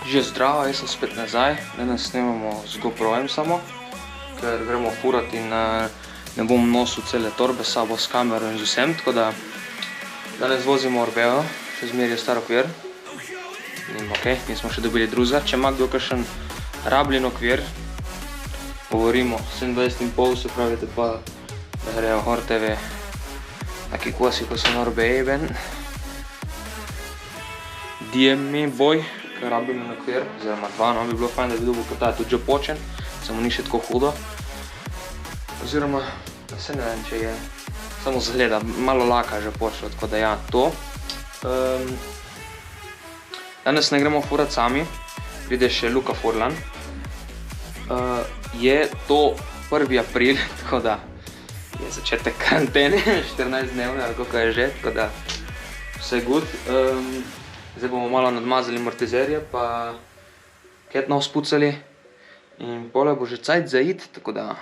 Že zdravo, jaz sem spet nazaj, danes snemamo z GoPro-jem samo, ker gremo furat in ne bom nosil cele torbe s sabo s kamero in z vsem, tako da danes vozimo Orbeo, še zmeraj je star okvir. In okej, nismo še dobili drugega, če ima kdo kakšen rabljen okvir, govorimo 27,5, se pravi, da grejo gor TV taki kosi, ko so na Orbeji ven. DM mi boj, ker rabimo na okvir, oziroma dva, no bi bilo fajn, da bi dobil, ker ta je tudi že počen, samo ni še tako hudo. Oziroma, se ne vem, če je, samo zgleda, malo laka že počelo, tako da ja, to. Danes ne gremo furat sami, pride še Luka Furlan. Je to 1. april, tako da je začetek karantene, 14-dnevne, ali kako je že, tako da vse good. Zdaj bomo malo nadmazali amortizerje, pa ketno spucali in pole bo že cajt za iti, tako da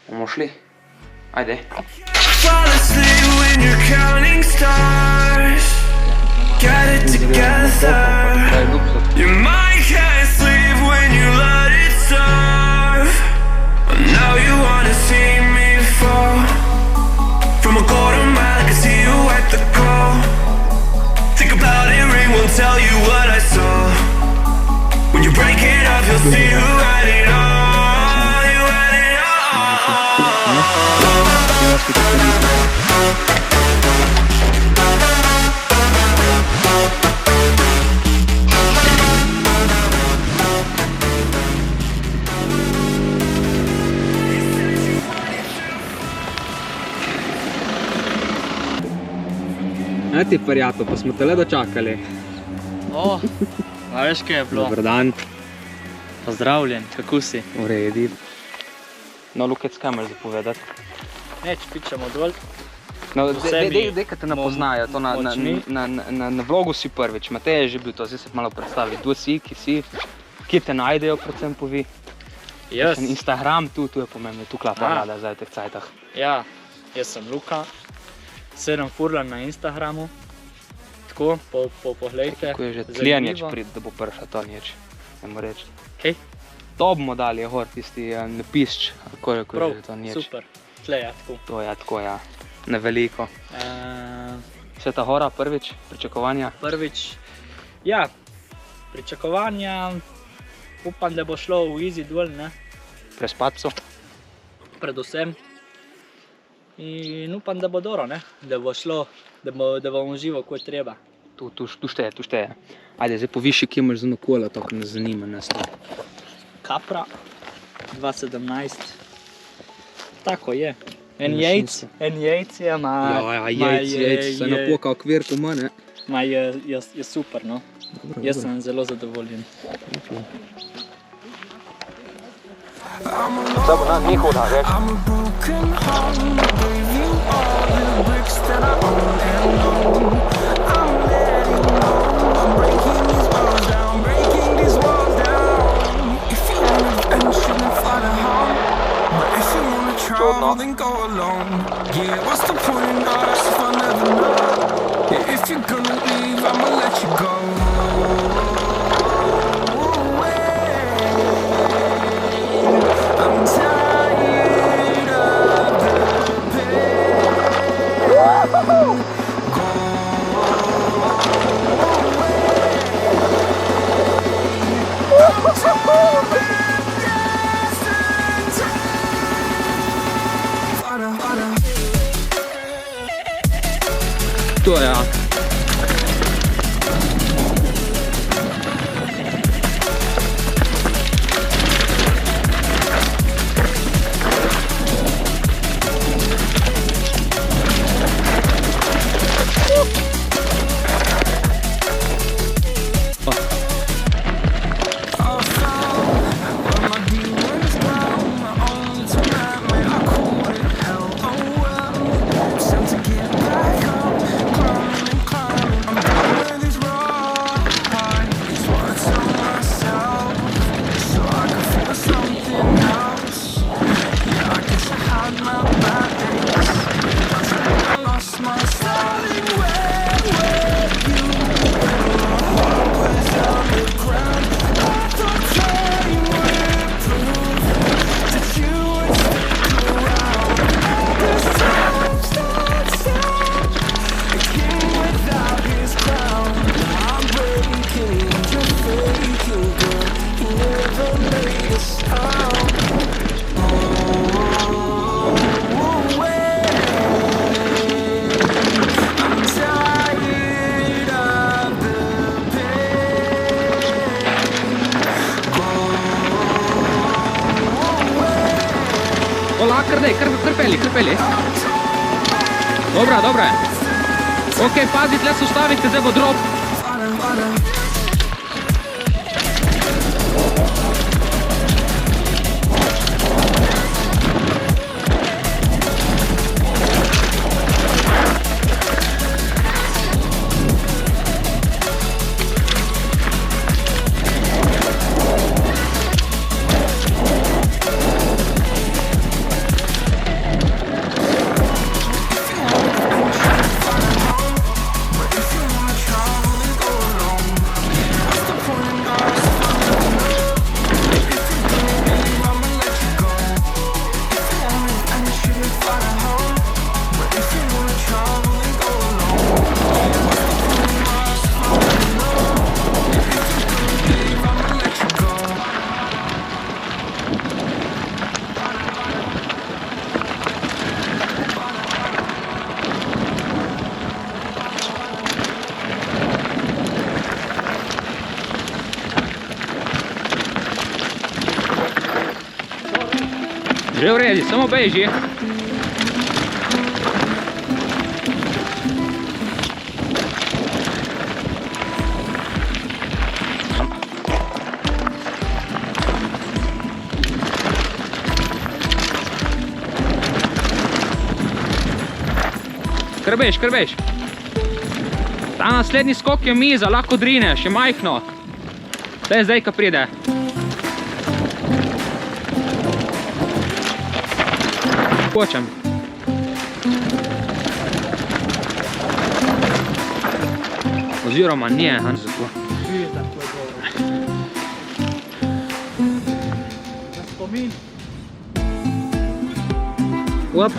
bomo šli. Ajde. Tell you what I saw. When you break it up, you'll see who had it all. You had it all. Ne ti prijatelj, pa smo te le dočakali. O, a veš kaj je bilo? Dobar dan. Pozdravljen, kako si? V redi. No, Lukec, kaj imaš zapovedati? Neč, pičemo dol. No, dej, kad te ne poznajo, to na vlogu si prvič, Matej je že bil to, zdaj se malo predstavi, kdo si, ki si, kje te najdejo, predvsem povi. Jaz? Instagram, tu je pomembno, tu klapa rada zdaj v teh cajtah. Ja, jaz sem Luka, sedem Furlan na Instagramu. Tako, poglejte. Tako je že tlijanječ prid, da bo prša to nič, nemo reči. Kaj? To bomo dali, je gor, tisti napišč, kako je že to nič. Super, tle je tako. To je tako, ja, na veliko. Sveta Gora, prvič, pričakovanja? Prvič, ja, pričakovanja, upam, da bo šlo v easy dol, ne? Prespadco? Predvsem. In upam, da bo dobro, ne? Da bo šlo, da bom užival, ko je treba. Tu šteje. Ajde, zdaj poviši, kje imaš za eno kola, to, kar nas zanima. Capra, 2017. Tako je. En jajc je, Ja, jajc, se napoka okvir po mene. Ma je super, no. Jaz sem zelo zadovoljen. Samo ni huda, veš. Čudno. To je, ja. Kar peli. Dobra. Ok, pazi, tle se ustavite, zdaj bo drop. Že v redi, samo beži. Krbeš. Ta naslednji skok je miza, lahko drine, še majhno. To je zdaj, ko pride. Počem. Oziroma nije, zato. Za spomin. Op.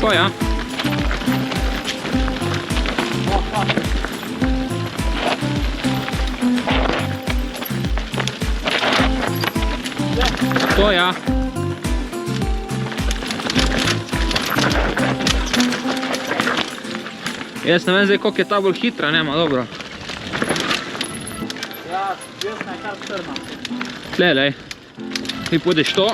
To ja. To ja. Jaz ne vem zdaj, koliko je ta bolj hitra, nema, dobro. Ja, desna je kar strma. Tlej. Ti podiš to.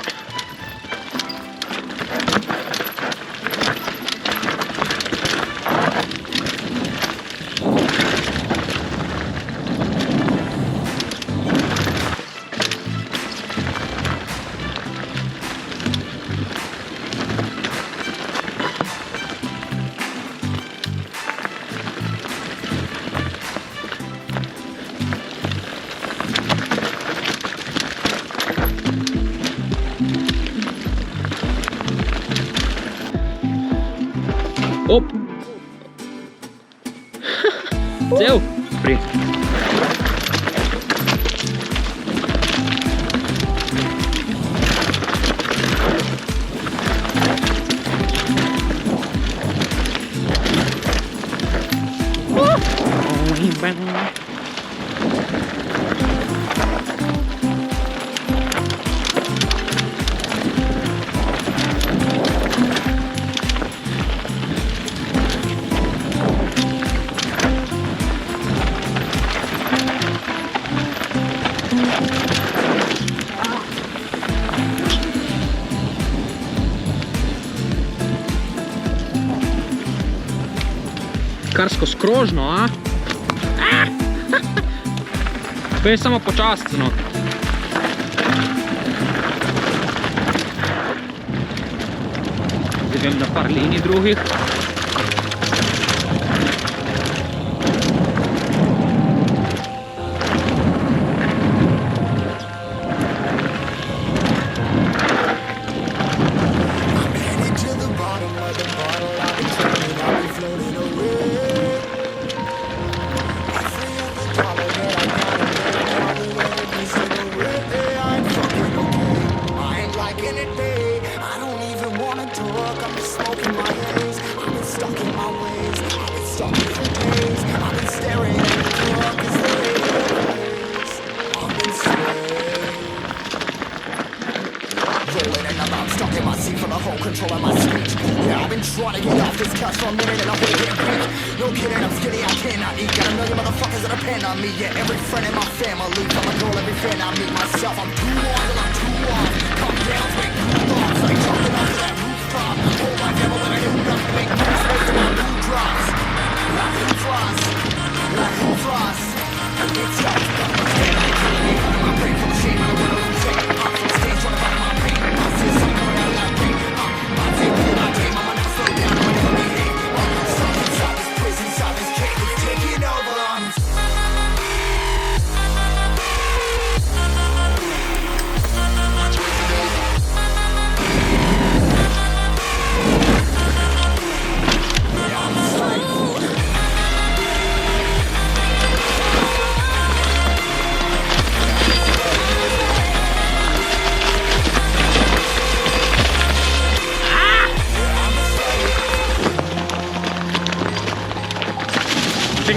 Op! Cel! Pri. Kar skozi krožno, a? Pej samo počasno. Zdaj vem na par linij drugih.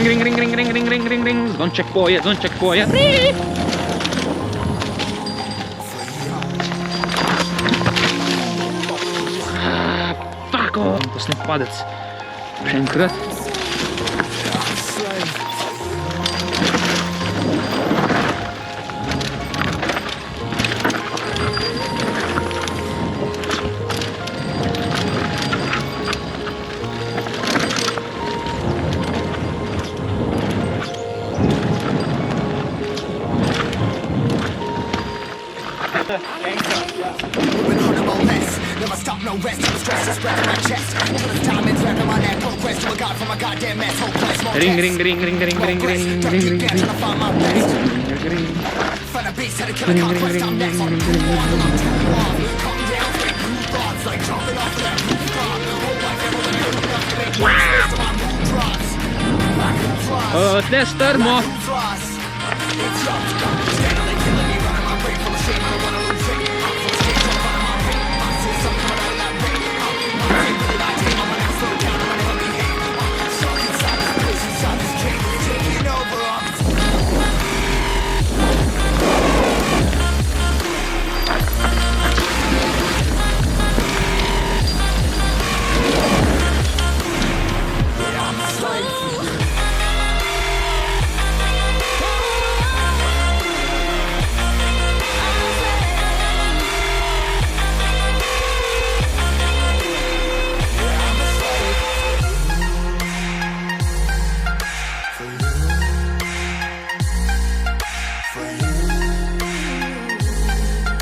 Ring, ring, ring, ring, ring, ring, ring, ring. Zvonček poje, zvonček poje. Tako, poslednji padec. Še enkrat. Ring, ring, ring, ring, ring, ring, ring, ring, ring, ring, ring, ring, ring. Tle strmo.